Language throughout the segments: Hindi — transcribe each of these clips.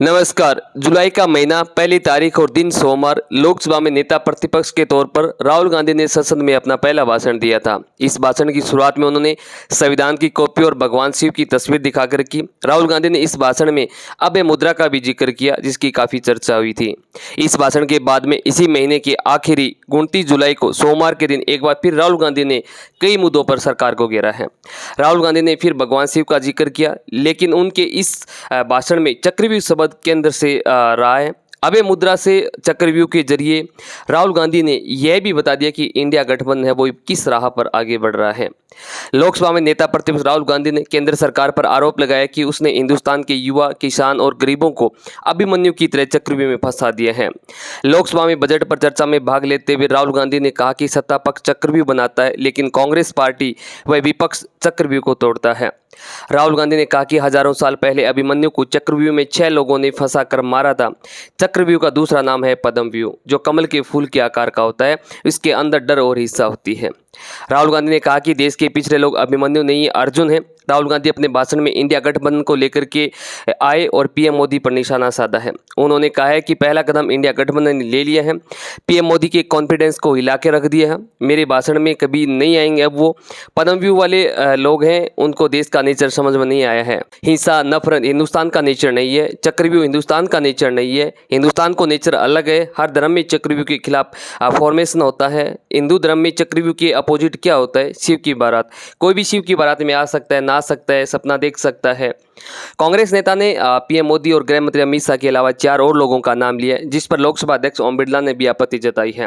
नमस्कार। जुलाई का महीना, पहली तारीख और दिन सोमवार। लोकसभा में नेता प्रतिपक्ष के तौर पर राहुल गांधी ने संसद में अपना पहला भाषण दिया था। इस भाषण की शुरुआत में उन्होंने संविधान की कॉपी और भगवान शिव की तस्वीर दिखाकर की। राहुल गांधी ने इस भाषण में अभय मुद्रा का भी जिक्र किया, जिसकी काफी चर्चा हुई थी। इस भाषण के बाद में इसी महीने के आखिरी 29 जुलाई को सोमवार के दिन एक बार फिर राहुल गांधी ने कई मुद्दों पर सरकार को घेरा है। राहुल गांधी ने फिर भगवान शिव का जिक्र किया, लेकिन उनके इस भाषण में चक्रव्यूह शब्द केंद्र से रहा है। अभय मुद्रा से चक्रव्यूह के जरिए राहुल गांधी ने यह भी बता दिया कि इंडिया गठबंधन है वो किस राह पर आगे बढ़ रहा है। लोकसभा में नेता प्रतिपक्ष राहुल गांधी ने केंद्र सरकार पर आरोप लगाया कि उसने हिंदुस्तान के युवा, किसान और गरीबों को अभिमन्यु की तरह चक्रव्यूह में फंसा दिया है। लोकसभा में बजट पर चर्चा में भाग लेते हुए राहुल गांधी ने कहा कि सत्ता पक्ष चक्रव्यूह बनाता है, लेकिन कांग्रेस पार्टी व विपक्ष चक्रव्यूह को तोड़ता है। राहुल गांधी ने कहा कि हजारों साल पहले अभिमन्यु को चक्रव्यूह में 6 लोगों ने फंसा कर मारा था। चक्रव्यूह का दूसरा नाम है पद्मव्यूह, जो कमल के फूल के आकार का होता है। इसके अंदर डर और हिस्सा होती है। राहुल गांधी ने कहा कि देश के पिछले लोग अभिमन्यु नहीं, अर्जुन है। राहुल गांधी अपने भाषण में इंडिया गठबंधन को लेकर के आए और पीएम मोदी पर निशाना साधा है। उन्होंने कहा है कि पहला कदम इंडिया गठबंधन ने ले लिया है। पीएम मोदी के कॉन्फिडेंस को हिला के रख दिया है। मेरे भाषण में कभी नहीं आएंगे। अब वो पद्मव्यूह वाले लोग हैं, उनको देश का नेचर समझ में नहीं आया है। हिंसा, नफरत हिंदुस्तान का नेचर नहीं है। चक्रव्यूह हिंदुस्तान का नेचर नहीं है। हिंदुस्तान को नेचर अलग है। हर धर्म में चक्रव्यूह के खिलाफ फॉर्मेशन होता है। हिंदू धर्म में चक्रव्यूह के अपोजिट क्या होता है? शिव की बारात। कोई भी शिव की बारात में आ सकता है, ना सकता है, सपना देख सकता है। कांग्रेस नेता ने पीएम मोदी और गृह मंत्री अमित शाह के अलावा 4 और लोगों का नाम लिया, जिस पर लोकसभा अध्यक्ष ओम बिरला ने भी आपत्ति जताई है।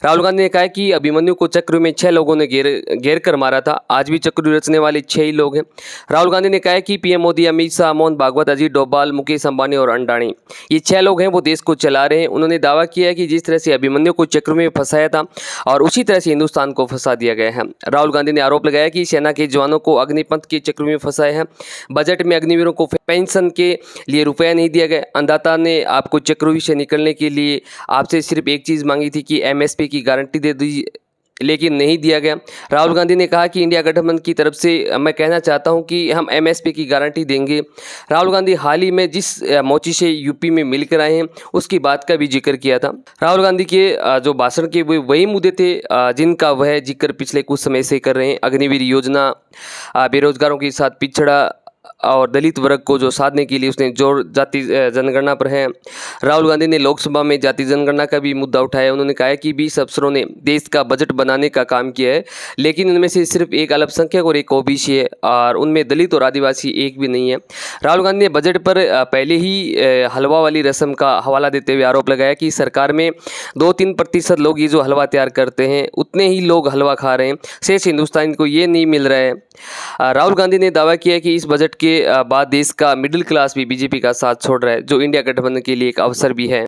राहुल गांधी ने कहा है कि अभिमन्यु को चक्रव्यूह में 6 लोगों ने घेर कर मारा था। आज भी चक्रव्यूह रचने वाले 6 ही लोग हैं। राहुल गांधी ने कहा है कि पीएम मोदी, अमित शाह, मोहन भागवत, अजीत डोभाल, मुकेश अंबानी और अंडानी, ये 6 लोग हैं वो देश को चला रहे हैं। उन्होंने दावा किया है कि जिस तरह से अभिमन्यु को चक्रव्यूह में फंसाया था और उसी तरह से हिंदुस्तान को फंसा दिया गया है। राहुल गांधी ने आरोप लगाया कि सेना के जवानों को अग्निपथ के चक्रव्यूह में फंसाया है। बजट में अग्निवीरों को पेंशन के लिए रुपया नहीं दिया गया। अन्नदाता ने आपको चक्रव्यूह से निकलने के लिए आपसे सिर्फ एक चीज़ मांगी थी कि एमएसपी की गारंटी दे दीजिए, लेकिन नहीं दिया गया। राहुल गांधी ने कहा कि इंडिया गठबंधन की तरफ से मैं कहना चाहता हूं कि हम एमएसपी की गारंटी देंगे। राहुल गांधी हाल ही में जिस मोची से यूपी में मिलकर आए हैं, उसकी बात का भी जिक्र किया था। राहुल गांधी के जो भाषण के वही मुद्दे थे जिनका वह जिक्र पिछले कुछ समय से कर रहे हैं। अग्निवीर योजना, बेरोजगारों के साथ पिछड़ा और दलित वर्ग को जो साधने के लिए उसने जोर जाति जनगणना पर है। राहुल गांधी ने लोकसभा में जाति जनगणना का भी मुद्दा उठाया। उन्होंने कहा है कि 20 अफसरों ने देश का बजट बनाने का काम किया है, लेकिन उनमें से सिर्फ एक अल्पसंख्यक और एक ओबीसी है, और उनमें दलित और आदिवासी एक भी नहीं है। राहुल गांधी ने बजट पर पहले ही हलवा वाली रस्म का हवाला देते हुए आरोप लगाया कि सरकार में 2-3% लोग ये जो हलवा तैयार करते हैं, उतने ही लोग हलवा खा रहे हैं। शेष हिंदुस्तान को ये नहीं मिल रहा है। राहुल गांधी ने दावा किया कि इस बजट के बाद देश का मिडिल क्लास भी बीजेपी का साथ छोड़ रहा है, जो इंडिया गठबंधन के लिए एक अवसर भी है।